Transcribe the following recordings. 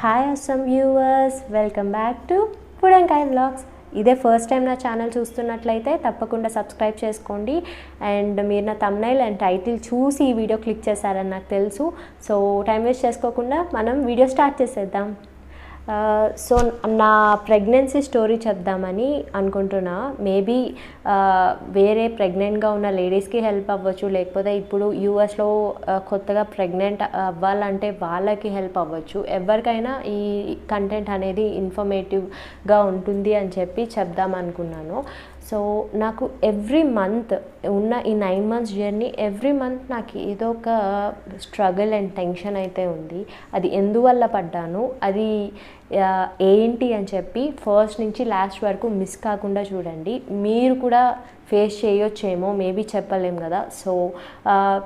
Hi అస్సమ్ viewers, welcome back to food and kind vlogs. ఇదే first time నా channel చూస్తున్నట్లయితే తప్పకుండా సబ్స్క్రైబ్ చేసుకోండి. అండ్ మీరు నా థంబ్నెయిల్ అండ్ టైటిల్ చూసి ఈ వీడియో క్లిక్ చేశారని నాకు తెలుసు. సో టైం వేస్ట్ చేసుకోకుండా మనం వీడియో స్టార్ట్ చేసేద్దాం. సో నా ప్రెగ్నెన్సీ స్టోరీ చెప్దామని అనుకుంటున్నా. మేబీ వేరే ప్రెగ్నెంట్గా ఉన్న లేడీస్కి హెల్ప్ అవ్వచ్చు, లేకపోతే ఇప్పుడు యూఎస్లో కొత్తగా ప్రెగ్నెంట్ అవ్వాలంటే వాళ్ళకి హెల్ప్ అవ్వచ్చు. ఎవరికైనా ఈ కంటెంట్ అనేది ఇన్ఫర్మేటివ్గా ఉంటుంది అని చెప్పి చెప్దాం అనుకున్నాను. సో నాకు ఎవ్రీ మంత్ ఉన్న ఈ 9 months జర్నీ, ఎవ్రీ మంత్ నాకు ఏదో ఒక స్ట్రగుల్ అండ్ టెన్షన్ అయితే ఉంది. అది ఎందువల్ల పడ్డాను, అది ఏంటి అని చెప్పి ఫస్ట్ నుంచి లాస్ట్ వరకు మిస్ కాకుండా చూడండి. మీరు కూడా ఫేస్ చేయొచ్చేమో, మేబీ చెప్పలేం కదా. So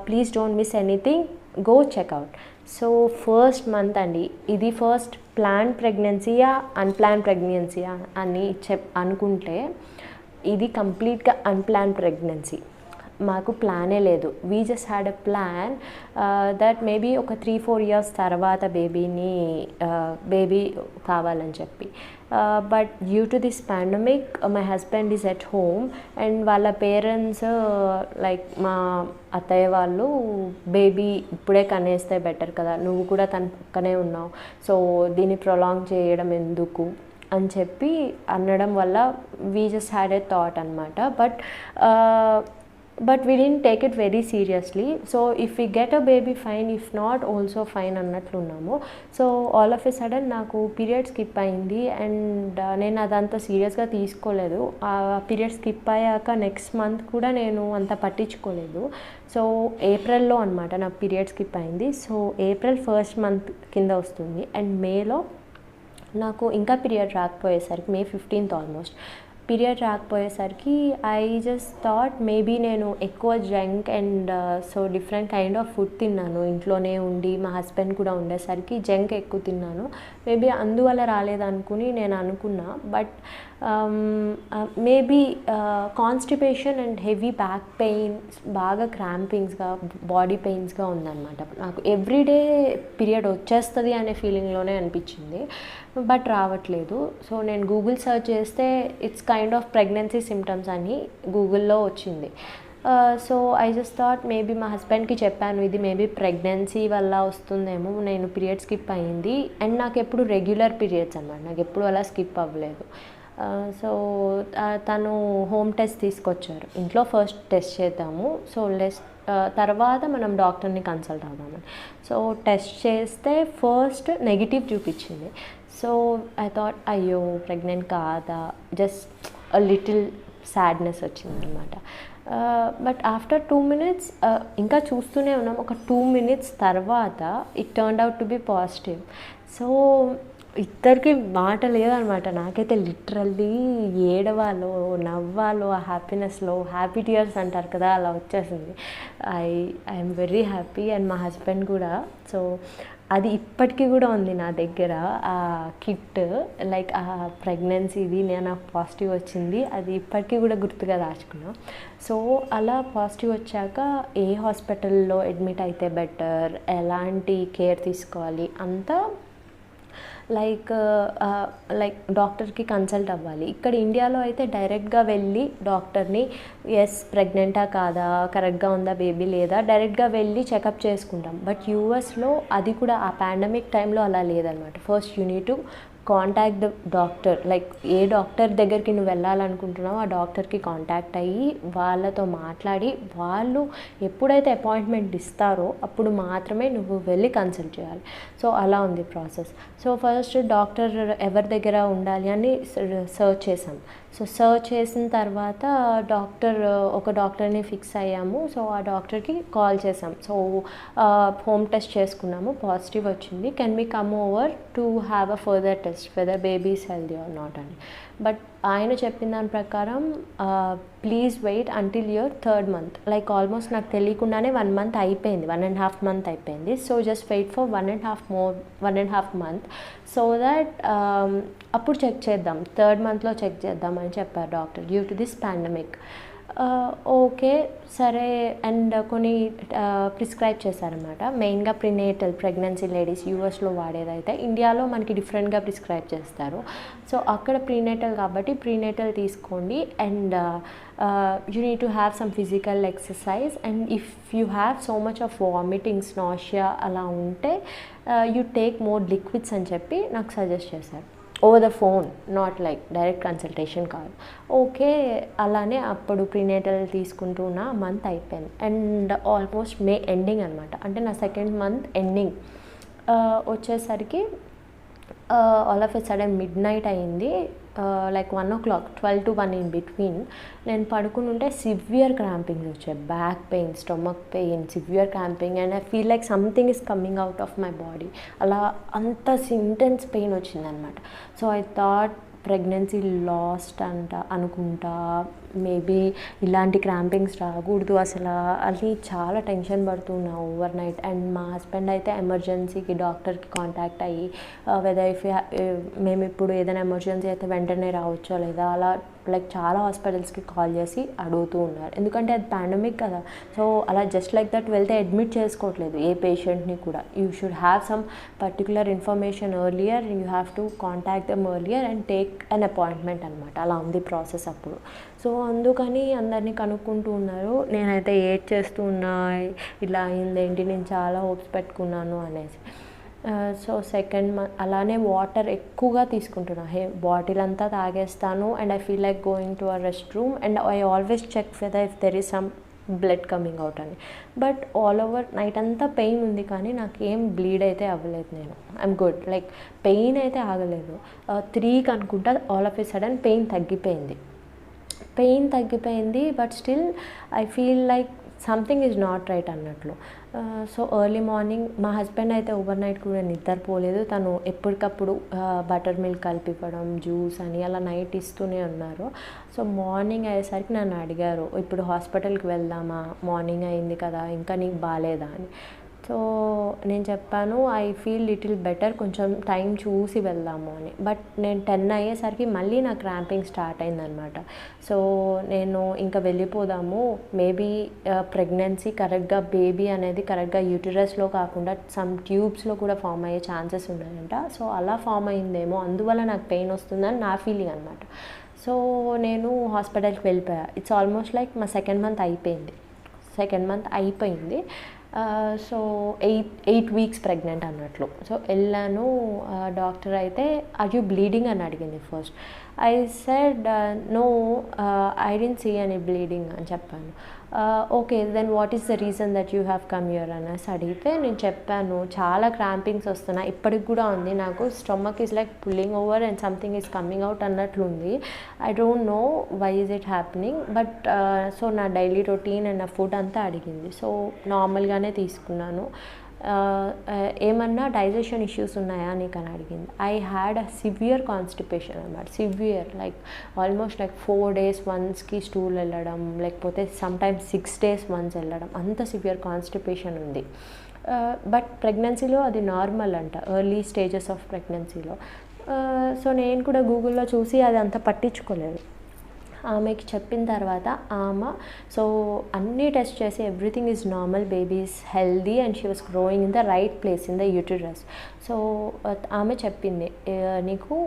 please don't miss anything, go checkout. So first month అండి, ఇది ఫస్ట్ ప్లాన్ ప్రెగ్నెన్సీయా అన్ప్లాన్ ప్రెగ్నెన్సీయా అని అనుకుంటే ఇది కంప్లీట్గా అన్ప్లాన్ ప్రెగ్నెన్సీ. మాకు ప్లానే లేదు. We just had a plan that maybe ఒక 3-4 years తర్వాత బేబీ కావాలని చెప్పి. But due to this pandemic my husband is at home and వాళ్ళ పేరెంట్స్ లైక్ మా అత్తయ్య వాళ్ళు, బేబీ ఇప్పుడే కనేస్తే బెటర్ కదా, నువ్వు కూడా తన పక్కనే ఉన్నావు, సో దీన్ని ప్రొలాంగ్ చేయడం ఎందుకు అని చెప్పి అనడం వల్ల we just had a thought అనమాట. But we didn't take it very seriously. So if we get a baby fine, if not also fine అన్నట్లున్నాము. So all of a sudden నాకు పీరియడ్ స్కిప్ అయింది అండ్ నేను అదంతా సీరియస్గా తీసుకోలేదు. ఆ period skip అయ్యాక నెక్స్ట్ మంత్ కూడా నేను అంత పట్టించుకోలేదు. సో ఏప్రిల్లో అనమాట నాకు పీరియడ్ స్కిప్ అయింది. సో ఏప్రిల్ 1st month కింద వస్తుంది అండ్ మేలో నాకు ఇంకా పీరియడ్ రాకపోయేసరికి, May 15th ఆల్మోస్ట్ పీరియడ్ రాకపోయేసరికి ఐ జస్ట్ థాట్ మేబీ నేను ఎక్కువ junk and so different kind of food తిన్నాను. ఇంట్లోనే ఉండి మా హస్బెండ్ కూడా ఉండేసరికి జంక్ ఎక్కువ తిన్నాను. మేబీ అందువల్ల రాలేదనుకుని నేను అనుకున్నా. But maybe constipation and heavy back pain, బాగా క్రాంపింగ్స్గా, బాడీ పెయిన్స్గా ఉందన్నమాట. నాకు ఎవ్రీడే పీరియడ్ వచ్చేస్తుంది అనే ఫీలింగ్లోనే అనిపించింది, బట్ రావట్లేదు. సో నేను గూగుల్ సెర్చ్ చేస్తే it's kind of pregnancy symptoms అని గూగుల్లో వచ్చింది. So I just thought maybe మా హస్బెండ్కి చెప్పాను, ఇది మేబీ ప్రెగ్నెన్సీ వల్ల వస్తుందేమో, నేను పీరియడ్ స్కిప్ అయింది అండ్ నాకు ఎప్పుడు రెగ్యులర్ పీరియడ్స్ అన్నమాట, నాకు ఎప్పుడు అలా స్కిప్ అవ్వలేదు. సో తను హోమ్ టెస్ట్ తీసుకొచ్చారు. ఇంట్లో ఫస్ట్ టెస్ట్ చేద్దాము, సో తర్వాత మనం డాక్టర్ని కన్సల్ట్ అవుదామని. సో టెస్ట్ చేస్తే ఫస్ట్ నెగిటివ్ చూపించింది. సో ఐ థాట్ అయ్యో ప్రెగ్నెంట్ కాదా, జస్ట్ లిటిల్ సాడ్నెస్ వచ్చిందనమాట. బట్ ఆఫ్టర్ 2 minutes ఇంకా చూస్తూనే ఉన్నాం. ఒక 2 minutes తర్వాత it turned out to be positive. So ఇద్దరికి మాట లేదనమాట. నాకైతే లిటరల్లీ ఏడవాలో నవ్వాలో, ఆ హ్యాపీనెస్లో, హ్యాపీ టీయర్స్ అంటారు కదా, అలా వచ్చేసింది. ఐఎమ్ వెరీ హ్యాపీ అండ్ మా హస్బెండ్ కూడా. సో అది ఇప్పటికీ కూడా ఉంది నా దగ్గర, ఆ కిట్, లైక్ ఆ ప్రెగ్నెన్సీది నాకు పాజిటివ్ వచ్చింది, అది ఇప్పటికీ కూడా గుర్తుగా దాచుకున్నాం. సో అలా పాజిటివ్ వచ్చాక ఏ హాస్పిటల్లో అడ్మిట్ అయితే బెటర్, ఎలాంటి కేర్ తీసుకోవాలి అంతా లైక్ డాక్టర్కి కన్సల్ట్ అవ్వాలి. ఇక్కడ ఇండియాలో అయితే డైరెక్ట్గా వెళ్ళి డాక్టర్ని ఎస్ ప్రెగ్నెంటా కాదా, కరెక్ట్గా ఉందా బేబీ లేదా, డైరెక్ట్గా వెళ్ళి చెకప్ చేసుకుంటాం. బట్ యూఎస్లో అది కూడా ఆ పాండమిక్ టైంలో అలా లేదనమాట. First you need to contact the doctor, like A doctor దగ్గరికి నువ్వు వెళ్ళాలనుకుంటున్నావో ఆ డాక్టర్కి కాంటాక్ట్ అయ్యి వాళ్ళతో మాట్లాడి, వాళ్ళు ఎప్పుడైతే అపాయింట్మెంట్ ఇస్తారో అప్పుడు మాత్రమే నువ్వు వెళ్ళి కన్సల్ట్ చేయాలి. సో అలా ఉంది ప్రాసెస్. సో ఫస్ట్ డాక్టర్ ఎవరి దగ్గర ఉండాలి అని సర్చ్ చేసాం. సో సర్చ్ చేసిన తర్వాత ఒక డాక్టర్ని ఫిక్స్ అయ్యాము. సో ఆ డాక్టర్కి కాల్ చేసాం. సో హోమ్ టెస్ట్ చేసుకున్నాము, పాజిటివ్ వచ్చింది. Can we come over to have a further test whether baby is healthy or not అని. బట్ ఆయన చెప్పిన దాని ప్రకారం please wait until your 3rd month. Like almost నాకు తెలియకుండానే 1 month అయిపోయింది, 1.5 month అయిపోయింది. So just wait for 1.5 month so that అప్పుడు చెక్ చేద్దాం, 3rd monthలో చెక్ చేద్దాం అని చెప్పారు doctor, due to this pandemic. Okay. సరే. అండ్ కొన్ని ప్రిస్క్రైబ్ చేశారనమాట. మెయిన్‌గా ప్రినేటల్ ప్రెగ్నెన్సీ లేడీస్ యూఎస్‌లో వాడేదైతే ఇండియాలో మనకి డిఫరెంట్‌గా ప్రిస్క్రైబ్ చేస్తారు. సో, అక్కడ ప్రీనేటల్ కాబట్టి ప్రీనేటల్ తీసుకోండి. And you need to have some physical exercise. And if you have so much of vomitings, nausea అలా ఉంటే యూ టేక్ మోర్ లిక్విడ్స్ అని చెప్పి నాకు సజెస్ట్ చేశారు. Over the phone, not like direct consultation కాదు. Okay. అలానే అప్పుడు ప్రీనేటల్ తీసుకుంటున్న మంత్ అయిపోయింది. అండ్ ఆల్మోస్ట్ మే ఎండింగ్ అనమాట. అంటే నా సెకండ్ మంత్ ఎండింగ్ వచ్చేసరికి all of a sudden midnight అయింది. Like 1 o'clock, 12 to 1 in between. నేను పడుకుని ఉంటే సివియర్ క్రాంపింగ్స్ వచ్చాయి. Back pain, stomach pain, severe cramping. And I feel like something is coming out of my body. అలా అంత intense pain వచ్చిందనమాట. So I thought pregnancy lost అనుకుంటా. Maybe ఇలాంటి crampings రాకూడదు అసలు అని చాలా టెన్షన్ పడుతున్నా ఓవర్ నైట్. అండ్ మా హస్బెండ్ అయితే ఎమర్జెన్సీకి డాక్టర్కి కాంటాక్ట్ అయ్యి వెదర్ ఇఫ్ మేము ఇప్పుడు ఏదైనా ఎమర్జెన్సీ అయితే వెంటనే రావచ్చో లేదా అలా లైక్ చాలా హాస్పిటల్స్కి కాల్ చేసి అడుగుతూ ఉన్నారు. ఎందుకంటే అది పాండమిక్ కదా. సో అలా జస్ట్ లైక్ దట్ వెళ్తే అడ్మిట్ చేసుకోవట్లేదు ఏ పేషెంట్ని కూడా. You should have some particular information earlier. You have to contact them earlier and take an appointment అనమాట. అలా ఉంది ప్రాసెస్ అప్పుడు. సో అందుకని అందరినీ కనుక్కుంటూ ఉన్నారు. నేనైతే ఏడ్ చేస్తూ ఉన్నా, ఇలా అయిందేంటి, నేను చాలా హోప్స్ పెట్టుకున్నాను అనేసి. సో సెకండ్ మంత్ అలానే వాటర్ ఎక్కువగా తీసుకుంటున్నా. బాటిల్ అంతా తాగేస్తాను. And I feel like going to a restroom. And I always check whether if there is some blood coming out అని. బట్ ఆల్ ఓవర్ నైట్ అంతా pain ఉంది కానీ నాకు ఏం బ్లీడ్ అయితే అవ్వలేదు. నేను ఐఎమ్ గుడ్. లైక్ పెయిన్ అయితే ఆగలేదు. 3కి అనుకుంటా all of a sudden pain తగ్గిపోయింది. But still I feel like something is not right అన్నట్లు. సో ఎర్లీ మార్నింగ్ మా హస్బెండ్ అయితే ఓవర్ నైట్ కూడా నిద్రపోలేదు. తను ఎప్పటికప్పుడు బటర్ మిల్క్ కలిపివ్వడం, జ్యూస్ అని అలా నైట్ ఇస్తూనే ఉన్నారు. సో మార్నింగ్ అయ్యేసరికి నన్ను అడిగారు, ఇప్పుడు హాస్పిటల్కి వెళ్దామా, మార్నింగ్ అయింది కదా, ఇంకా నీకు బాగాలేదా అని. సో నేను చెప్పాను ఐ ఫీల్ లిటిల్ బెటర్, కొంచెం టైం చూసి వెళ్దాము అని. బట్ నేను 10 అయ్యేసరికి మళ్ళీ నా క్రాంపింగ్ స్టార్ట్ అయిందనమాట. సో నేను ఇంకా వెళ్ళిపోదాము, మేబీ ప్రెగ్నెన్సీ కరెక్ట్గా బేబీ అనేది కరెక్ట్గా యూటరస్లో కాకుండా సమ్ ట్యూబ్స్లో కూడా ఫామ్ అయ్యే ఛాన్సెస్ ఉన్నాయంట. సో అలా ఫామ్ అయిందేమో, అందువల్ల నాకు పెయిన్ వస్తుందని నా ఫీలింగ్ అనమాట. సో నేను హాస్పిటల్కి వెళ్ళిపోయా. ఇట్స్ ఆల్మోస్ట్ లైక్ మా సెకండ్ మంత్ అయిపోయింది. సో 8 weeks ప్రెగ్నెంట్ అన్నట్లు. సో వెళ్ళాను. డాక్టర్ అయితే ఆర్ యూ బ్లీడింగ్ అని అడిగింది first. I said no, I don't see any bleeding అని చెప్పాను. Okay then what is the reason that you have come here అనేసి అడిగితే నేను చెప్పాను చాలా క్రాంపింగ్స్ వస్తున్నాయి, ఇప్పటికి కూడా ఉంది నాకు, stomach is like pulling over and something is coming out అన్నట్లుంది. I don't know why is it happening. But so నా డైలీ రొటీన్ అండ్ నా ఫుడ్ అంతా అడిగింది. సో నార్మల్గానే తీసుకున్నాను. ఏమన్నా డైజెషన్ ఇష్యూస్ ఉన్నాయా నీకు అని అడిగింది. I had a severe constipation అనమాట. Severe like almost like 4 days వన్స్కి స్టూల్ వెళ్ళడం, లేకపోతే సమ్టైమ్స్ 6 days వన్స్ వెళ్ళడం, అంత సివియర్ కాన్స్టిపేషన్ ఉంది. బట్ ప్రెగ్నెన్సీలో అది నార్మల్ అంట, ఎర్లీ స్టేజెస్ ఆఫ్ ప్రెగ్నెన్సీలో. సో నేను కూడా గూగుల్లో చూసి అది అంత పట్టించుకోలేదు. ఆమెకి చెప్పిన తర్వాత ఆమె సో అన్నీ టెస్ట్ చేసి everything is normal, baby is healthy and she was growing in the right place in the uterus. So ఆమె చెప్పింది నీకు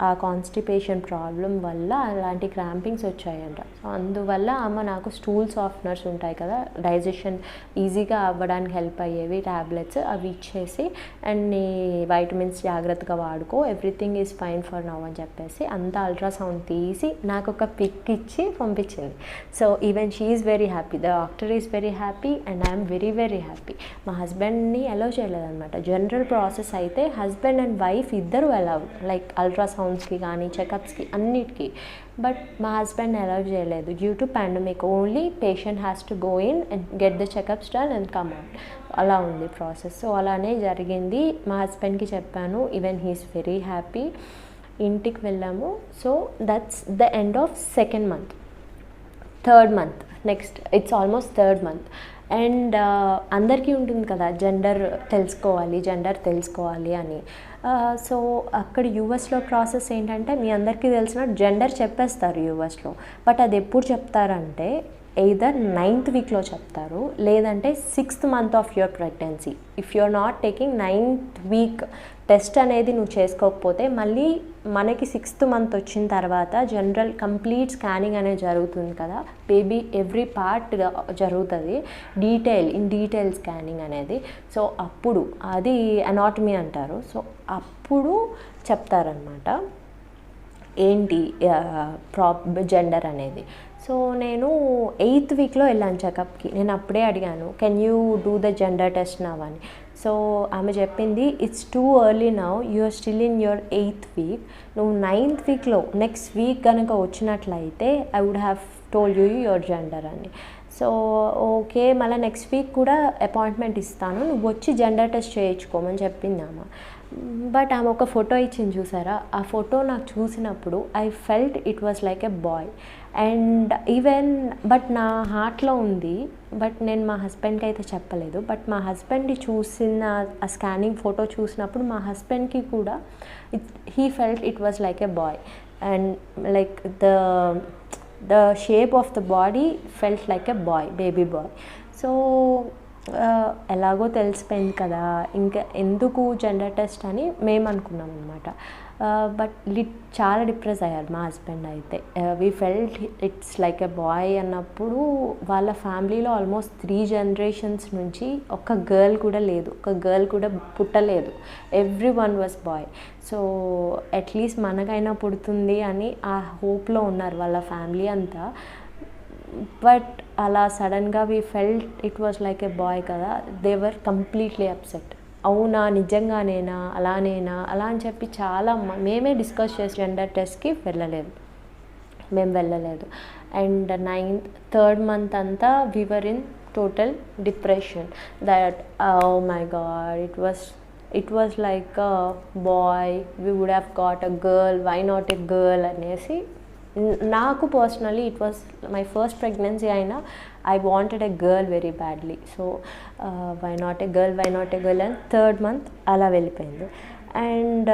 ఆ కాన్స్టిపేషన్ ప్రాబ్లం వల్ల అలాంటి క్రాంపింగ్స్ వచ్చాయంట. సో అందువల్ల ఆమె నాకు స్టూల్ సాఫ్ట్నర్స్ ఉంటాయి కదా, డైజెషన్ ఈజీగా అవ్వడానికి హెల్ప్ అయ్యేవి ట్యాబ్లెట్స్, అవి ఇచ్చేసి అండ్ నీ వైటమిన్స్ జాగ్రత్తగా వాడుకో, everything is fine for now అని చెప్పేసి అంతా అల్ట్రాసౌండ్ తీసి నాకు ఒక పిక్ ఇచ్చి పంపించింది. So even she is very happy, the doctor is very happy and I'm very very happy. మా హస్బెండ్ని అలౌ చేయలేదన్నమాట. జనరల్ ప్రాసెస్ అయితే హస్బెండ్ అండ్ వైఫ్ ఇద్దరు అలౌ, లైక్ అల్ట్రాసౌండ్స్కి కానీ చెకప్స్కి అన్నిటికీ. బట్ మా హస్బెండ్ అలౌ చేయలేదు due to pandemic. Only patient has to go in and get the checkups done and come out, అలా ఉంది ప్రాసెస్. సో అలానే జరిగింది. మా హస్బెండ్కి చెప్పాను, ఈవెన్ హీఈస్ వెరీ హ్యాపీ. ఇంటికి వెళ్ళాము. So that's the end of second month. Third month next, it's almost third month. And అందరికీ ఉంటుంది కదా జెండర్ తెలుసుకోవాలి అని. సో అక్కడ యూఎస్లో ప్రాసెస్ ఏంటంటే మీ అందరికీ తెలిసిన జెండర్ చెప్పేస్తారు యూఎస్లో. బట్ అది ఎప్పుడు చెప్తారంటే ఎయిదర్ 9th వీక్లో చెప్తారు, లేదంటే 6th month of your pregnancy. If you are not taking 9th week test అనేది నువ్వు చేసుకోకపోతే మళ్ళీ మనకి 6th మంత్ వచ్చిన తర్వాత జనరల్ కంప్లీట్ స్కానింగ్ అనేది జరుగుతుంది కదా, బేబీ ఎవ్రీ పార్ట్ జరుగుతుంది, ఇన్ డీటెయిల్ స్కానింగ్ అనేది. సో అప్పుడు అది అనాటమీ అంటారు. సో అప్పుడు చెప్తారనమాట ఏంటి జెండర్ అనేది. సో నేను 8th వీక్లో వెళ్ళాను చెకప్కి. నేను అప్పుడే అడిగాను, can you do the gender test now అని. సో ఆమె చెప్పింది, it's too early now, you are still in your 8th week. నువ్వు 9th వీక్లో నెక్స్ట్ వీక్ కనుక వచ్చినట్లయితే I would have told you your gender అని. సో ఓకే, మళ్ళీ నెక్స్ట్ వీక్ కూడా అపాయింట్మెంట్ ఇస్తాను, నువ్వు వచ్చి జెండర్ టెస్ట్ చేయించుకోమని చెప్పింది ఆమె. బట్ ఆమె ఒక ఫోటో ఇచ్చింది చూసారా, ఆ ఫోటో నాకు చూసినప్పుడు I felt it was like a boy. And even but నా హార్ట్లో ఉంది, బట్ నేను మా హస్బెండ్కి అయితే చెప్పలేదు. బట్ మా హస్బెండ్ని చూసిన ఆ స్కానింగ్ ఫోటో చూసినప్పుడు మా హస్బెండ్కి కూడా he felt it was like a boy. And like the shape of the body felt like a boy, baby bye. So ఎలాగో తెలిసిపోయింది కదా, ఇంకా ఎందుకు జెండర్ టెస్ట్ అని మేము అనుకున్నాం అనమాట. బట్ చాలా డిప్రెస్ అయ్యారు మా హస్బెండ్ అయితే. We felt it's like a boy అన్నప్పుడు వాళ్ళ ఫ్యామిలీలో ఆల్మోస్ట్ 3 generations నుంచి ఒక గర్ల్ కూడా లేదు, ఒక గర్ల్ కూడా పుట్టలేదు, everyone was boy. So at least మనకైనా పుడుతుంది అని ఆ హోప్లో ఉన్నారు వాళ్ళ ఫ్యామిలీ అంతా. బట్ అలా సడన్గా we felt it was like a boy కదా, దే వర్ కంప్లీట్లీ అప్సెట్. అవునా, నిజంగానేనా, అలా అని చెప్పి చాలా మేమే డిస్కస్ చేసి జెండర్ టెస్ట్కి మేము వెళ్ళలేదు. అండ్ 3rd మంత్ అంతా we were in total depression that oh my God it was like a boy, we would have got a girl, why not a girl అనేసి. నాకు personally it was my first pregnancy అయినా I wanted a girl very badly. So why not a girl అని 3rd month అలా వెళ్ళిపోయింది. And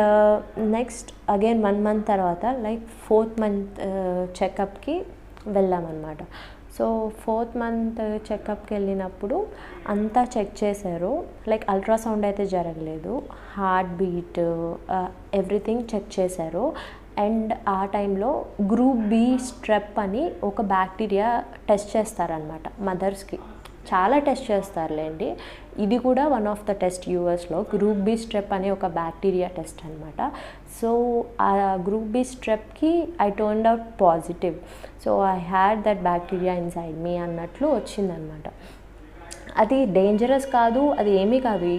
next again 1 month తర్వాత like 4th month చెకప్కి వెళ్ళామన్నమాట. So 4th month చెకప్కి వెళ్ళినప్పుడు అంతా చెక్ చేశారు, లైక్ అల్ట్రాసౌండ్ అయితే జరగలేదు, హార్ట్ బీట్ ఎవ్రీథింగ్ చెక్ చేశారు. అండ్ ఆ టైంలో గ్రూప్ బి స్ట్రెప్ అని ఒక బ్యాక్టీరియా టెస్ట్ చేస్తారనమాట మదర్స్కి. చాలా టెస్ట్ చేస్తారులేండి, ఇది కూడా వన్ ఆఫ్ ద టెస్ట్ యూఎస్లో. గ్రూప్ బి స్ట్రెప్ అనే ఒక బ్యాక్టీరియా టెస్ట్ అనమాట. సో ఆ గ్రూప్ బి స్ట్రెప్కి I turned out positive. So I had that bacteria inside me అన్నట్లు వచ్చిందనమాట. అది డేంజరస్ కాదు, అది ఏమీ కాదు,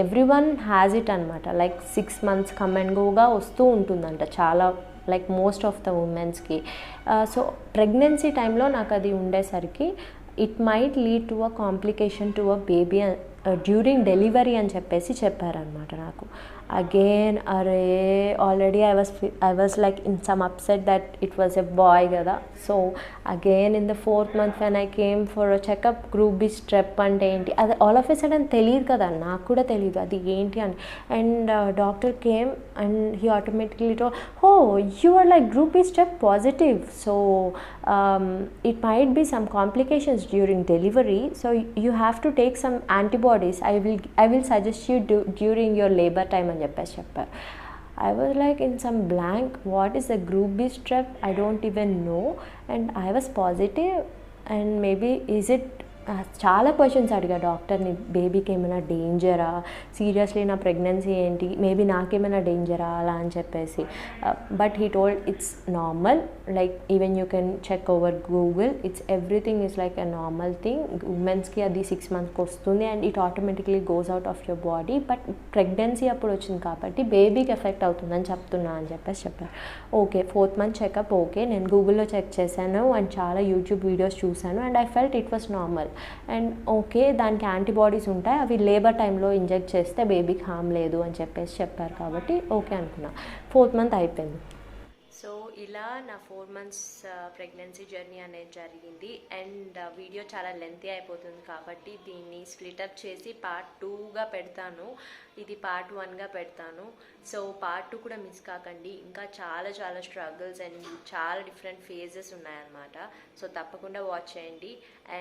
ఎవ్రీ వన్ హ్యాజ్ ఇట్ అనమాట. లైక్ 6 months కమ్ అండ్ గోగా వస్తూ ఉంటుందంట చాలా, లైక్ మోస్ట్ ఆఫ్ ద ఉమెన్స్కి. సో ప్రెగ్నెన్సీ టైంలో నాకు అది ఉండేసరికి it might lead to a complication to a baby during delivery అని చెప్పారనమాట నాకు. అగైన్ అరే already I was like in some upset that it was a boy కదా. So again in the 4th month when I came for a checkup, group B strep అంటే ఏంటి అది all of a sudden తెలియదు కదా, నాకు కూడా తెలియదు అది ఏంటి అని. And doctor came and he automatically told, oh you are like group B strep positive, so it might be some complications during delivery, so you have to take some antibodies, I will suggest you during your labour time అని చెప్పారు. I was like in some blank, what is a group B strep? I don't even know. And I was positive, and maybe is it చాలా questions అడిగా డాక్టర్ని, బేబీకి ఏమైనా డేంజరా, seriously నా pregnancy ఏంటి, మేబీ నాకేమైనా డేంజరా అలా అని చెప్పేసి. But he told it's normal, like even you can check over Google, it's everything is like a normal thing. ఉమెన్స్కి అది 6 monthsకి వస్తుంది and it automatically goes out of your body, but pregnancy అప్పుడు వచ్చింది కాబట్టి బేబీకి ఎఫెక్ట్ అవుతుందని చెప్తున్నా అని చెప్పారు. Okay, 4th month checkup okay, నేను గూగుల్లో చెక్ చేశాను అండ్ చాలా యూట్యూబ్ వీడియోస్ చూశాను and I felt it was normal. And okay, దానికి యాంటీబాడీస్ ఉంటాయి, అవి లేబర్ టైంలో ఇంజెక్ట్ చేస్తే బేబీకి హామ్ లేదు అని చెప్పారు కాబట్టి ఓకే అనుకున్నా. 4th month అయిపోయింది. సో ఇలా నా 4 months ప్రెగ్నెన్సీ జర్నీ అనేది జరిగింది. అండ్ వీడియో చాలా లెంతీ అయిపోతుంది కాబట్టి దీన్ని స్ప్లిటప్ చేసి పార్ట్ 2గా పెడతాను. ఇది పార్ట్ 1గా పెడతాను. సో పార్ట్ 2 కూడా మిస్ కాకండి. ఇంకా చాలా చాలా స్ట్రగుల్స్ అండ్ చాలా డిఫరెంట్ ఫేజెస్ ఉన్నాయన్నమాట. సో తప్పకుండా వాచ్ చేయండి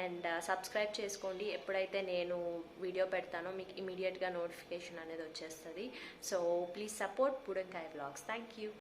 అండ్ సబ్స్క్రైబ్ చేసుకోండి. ఎప్పుడైతే నేను వీడియో పెడతానో మీకు ఇమీడియట్గా నోటిఫికేషన్ అనేది వచ్చేస్తుంది. So please support Budankaya vlogs. Thank you.